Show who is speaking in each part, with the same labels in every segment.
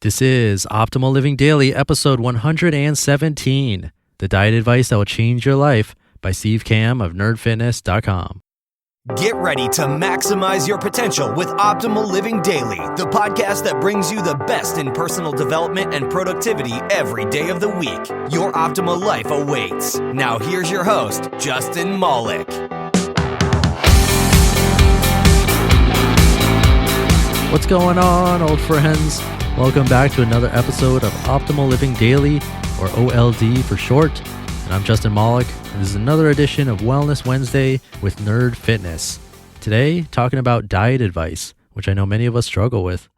Speaker 1: This is Optimal Living Daily, episode 117, the diet advice that will change your life by Kamb of nerdfitness.com.
Speaker 2: Get ready to maximize your potential with Optimal Living Daily, the podcast that brings you the best in personal development and productivity every day of the week. Your optimal life awaits. Now here's your host, Justin Malik.
Speaker 1: What's going on, old friends? Welcome back to another episode of Optimal Living Daily, or OLD for short. And I'm Justin Malik, and this is another edition of Wellness Wednesday with Nerd Fitness. Today, talking about diet advice, which I know many of us struggle with.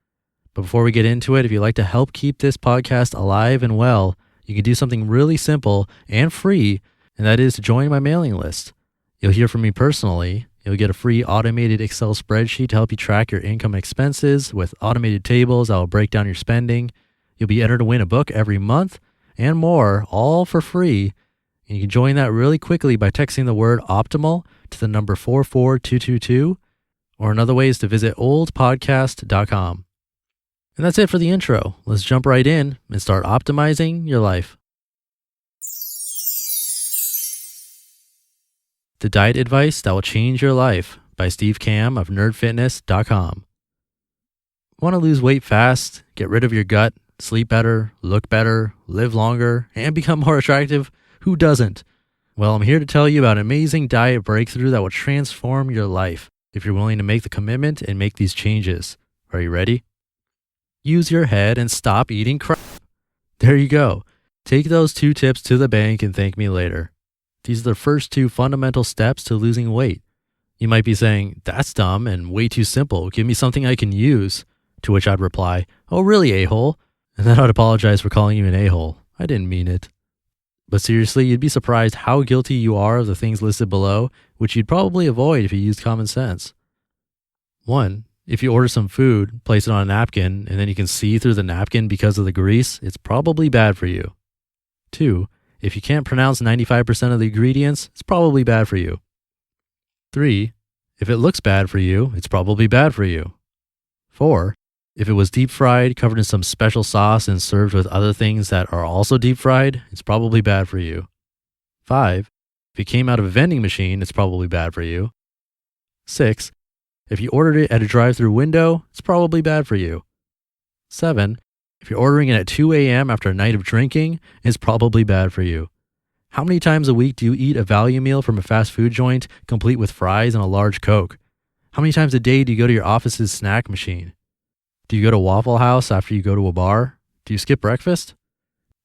Speaker 1: But before we get into it, if you'd like to help keep this podcast alive and well, you can do something really simple and free, and that is to join my mailing list. You'll hear from me personally. You'll get a free automated Excel spreadsheet to help you track your income and expenses with automated tables that will break down your spending. You'll be entered to win a book every month and more, all for free. And you can join that really quickly by texting the word optimal to the number 44222, or another way is to visit oldpodcast.com. And that's it for the intro. Let's jump right in and start optimizing your life. The diet advice that will change your life by Kamb of nerdfitness.com. Want to lose weight fast, get rid of your gut, sleep better, look better, live longer, and become more attractive? Who doesn't? Well, I'm here to tell you about an amazing diet breakthrough that will transform your life if you're willing to make the commitment and make these changes. Are you ready? Use your head and stop eating crap. There you go. Take those 2 tips to the bank and thank me later. These are the first 2 fundamental steps to losing weight. You might be saying, that's dumb and way too simple. Give me something I can use. To which I'd reply, oh really, a-hole? And then I'd apologize for calling you an a-hole. I didn't mean it. But seriously, you'd be surprised how guilty you are of the things listed below, which you'd probably avoid if you used common sense. 1, if you order some food, place it on a napkin, and then you can see through the napkin because of the grease, it's probably bad for you. 2, if you can't pronounce 95% of the ingredients, it's probably bad for you. 3, if it looks bad for you, it's probably bad for you. 4, if it was deep fried, covered in some special sauce and served with other things that are also deep fried, it's probably bad for you. 5, if it came out of a vending machine, it's probably bad for you. 6, if you ordered it at a drive-through window, it's probably bad for you. 7, if you're ordering it at 2 a.m. after a night of drinking, it's probably bad for you. How many times a week do you eat a value meal from a fast food joint, complete with fries and a large Coke? How many times a day do you go to your office's snack machine? Do you go to Waffle House after you go to a bar? Do you skip breakfast?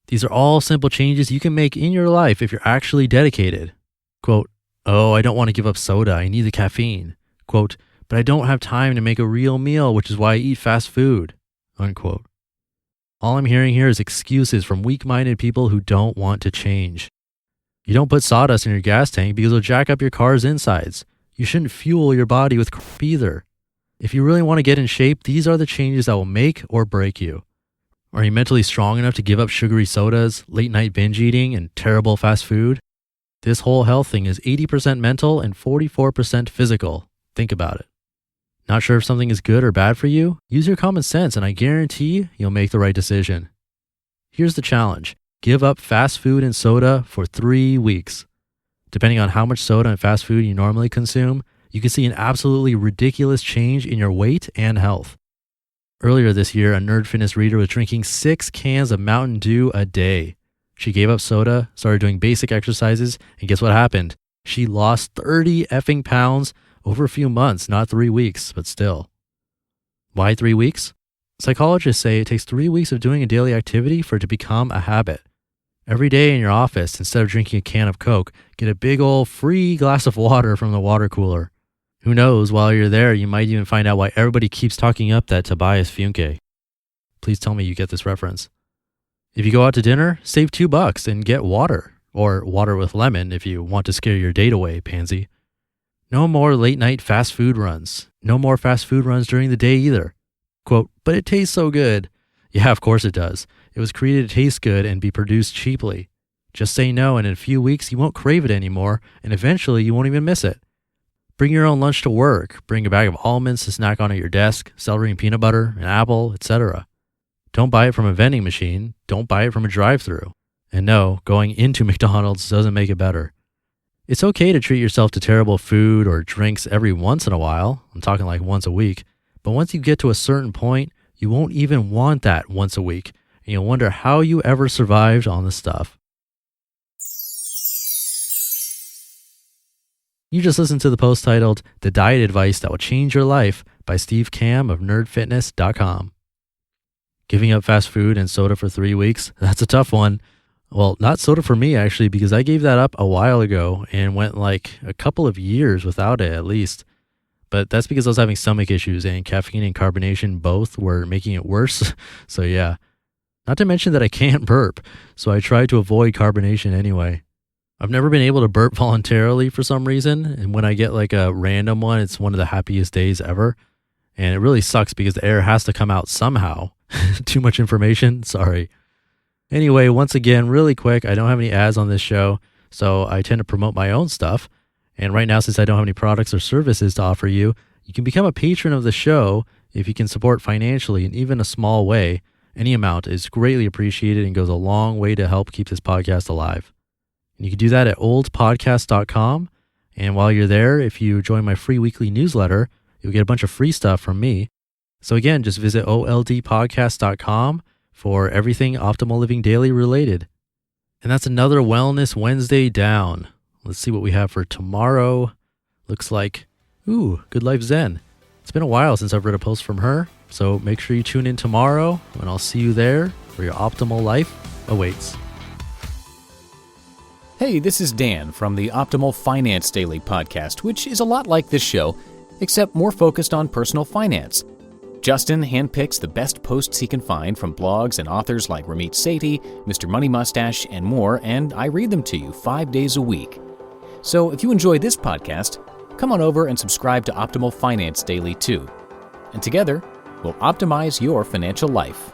Speaker 1: These are all simple changes you can make in your life if you're actually dedicated. Quote, oh, I don't want to give up soda. I need the caffeine. Quote, but I don't have time to make a real meal, which is why I eat fast food. Unquote. All I'm hearing here is excuses from weak-minded people who don't want to change. You don't put sawdust in your gas tank because it'll jack up your car's insides. You shouldn't fuel your body with crap either. If you really want to get in shape, these are the changes that will make or break you. Are you mentally strong enough to give up sugary sodas, late-night binge eating, and terrible fast food? This whole health thing is 80% mental and 44% physical. Think about it. Not sure if something is good or bad for you? Use your common sense and I guarantee you'll make the right decision. Here's the challenge. Give up fast food and soda for 3 weeks. Depending on how much soda and fast food you normally consume, you can see an absolutely ridiculous change in your weight and health. Earlier this year, a Nerd Fitness reader was drinking 6 cans of Mountain Dew a day. She gave up soda, started doing basic exercises, and guess what happened? She lost 30 effing pounds over a few months, not 3 weeks, but still. Why 3 weeks? Psychologists say it takes 3 weeks of doing a daily activity for it to become a habit. Every day in your office, instead of drinking a can of Coke, get a big old free glass of water from the water cooler. Who knows, while you're there, you might even find out why everybody keeps talking up that Tobias Funke. Please tell me you get this reference. If you go out to dinner, save $2 and get water, or water with lemon if you want to scare your date away, pansy. No more late night fast food runs. No more fast food runs during the day either. Quote, but it tastes so good. Yeah, of course it does. It was created to taste good and be produced cheaply. Just say no and in a few weeks you won't crave it anymore and eventually you won't even miss it. Bring your own lunch to work. Bring a bag of almonds to snack on at your desk, celery and peanut butter, an apple, etc. Don't buy it from a vending machine. Don't buy it from a drive-thru. And no, going into McDonald's doesn't make it better. It's okay to treat yourself to terrible food or drinks every once in a while. I'm talking like once a week. But once you get to a certain point, you won't even want that once a week. And you'll wonder how you ever survived on the stuff. You just listened to the post titled The Diet Advice That Will Change Your Life by Steve Kamb of nerdfitness.com. Giving up fast food and soda for 3 weeks, that's a tough one. Well, not soda for me actually, because I gave that up a while ago and went like a couple of years without it at least. But that's because I was having stomach issues and caffeine and carbonation both were making it worse. So yeah, not to mention that I can't burp. So I tried to avoid carbonation anyway. I've never been able to burp voluntarily for some reason. And when I get like a random one, it's one of the happiest days ever. And it really sucks because the air has to come out somehow. Too much information. Sorry. Anyway, once again, really quick, I don't have any ads on this show, so I tend to promote my own stuff. And right now, since I don't have any products or services to offer you, you can become a patron of the show if you can support financially in even a small way. Any amount is greatly appreciated and goes a long way to help keep this podcast alive. And you can do that at oldpodcast.com. And while you're there, if you join my free weekly newsletter, you'll get a bunch of free stuff from me. So again, just visit oldpodcast.com for everything Optimal Living Daily related. And that's another Wellness Wednesday down. Let's see what we have for tomorrow. Looks like, Good Life Zen. It's been a while since I've read a post from her, so make sure you tune in tomorrow, and I'll see you there where your optimal life awaits.
Speaker 3: Hey, this is Dan from the Optimal Finance Daily podcast, which is a lot like this show, except more focused on personal finance. Justin handpicks the best posts he can find from blogs and authors like Ramit Sethi, Mr. Money Mustache, and more, and I read them to you 5 days a week. So if you enjoy this podcast, come on over and subscribe to Optimal Finance Daily too. And together, we'll optimize your financial life.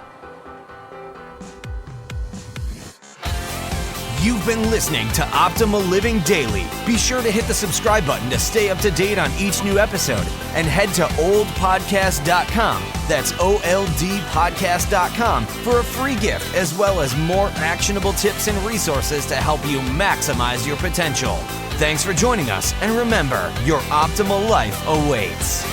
Speaker 2: You've been listening to Optimal Living Daily. Be sure to hit the subscribe button to stay up to date on each new episode and head to oldpodcast.com. That's oldpodcast.com for a free gift as well as more actionable tips and resources to help you maximize your potential. Thanks for joining us, and remember, your optimal life awaits.